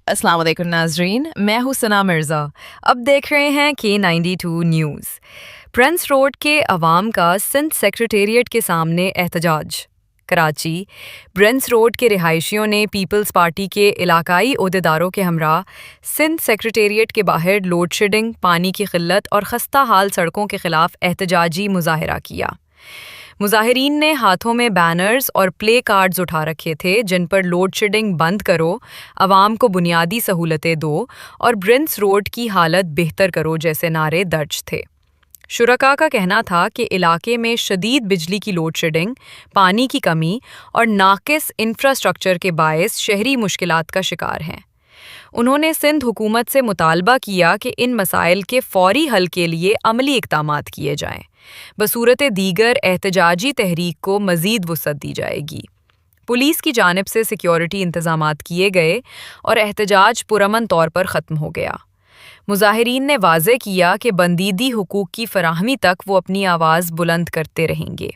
अस्सलाम वालेकुम नाजरीन, मैं हूँ सना मिर्ज़ा। अब देख रहे हैं K92 न्यूज़। प्रिंस रोड के अवाम का सिंध सेक्रेटेरिएट के सामने एहतजाज। कराची। प्रिंस रोड के रिहायशियों ने पीपल्स पार्टी के इलाकाई ओहदेदारों के हमरा सिंध सेक्रेटेरिएट के बाहर लोड शेडिंग, पानी की किल्लत और खस्ता हाल सड़कों के खिलाफ एहतजाजी मुजाहरा किया। मुजाहिरीन ने हाथों में बैनर्स और प्ले कार्ड्स उठा रखे थे जिन पर लोड शेडिंग बंद करो, आवाम को बुनियादी सहूलतें दो और प्रिंस रोड की हालत बेहतर करो जैसे नारे दर्ज थे। शुरका का कहना था कि इलाके में शदीद बिजली की लोड शेडिंग, पानी की कमी और नाकिस इंफ्रास्ट्रक्चर के बायस शहरी मुश्किलात का शिकार हैं। उन्होंने सिंध हुकूमत से मुतालबा किया कि इन मसाइल के फौरी हल के लिए अमली इक़दामात किए जाएं। बसूरत दीगर एहतजाजी तहरीक को मज़ीद वुसअत दी जाएगी। पुलिस की जानिब से सिक्योरिटी इंतजामात किए गए और एहतजाज पुरअमन तौर पर ख़त्म हो गया। मुजाहिरीन ने वाज़े किया कि बंदीदी हुकूक की फराहमी तक वो अपनी आवाज़ बुलंद करते रहेंगे।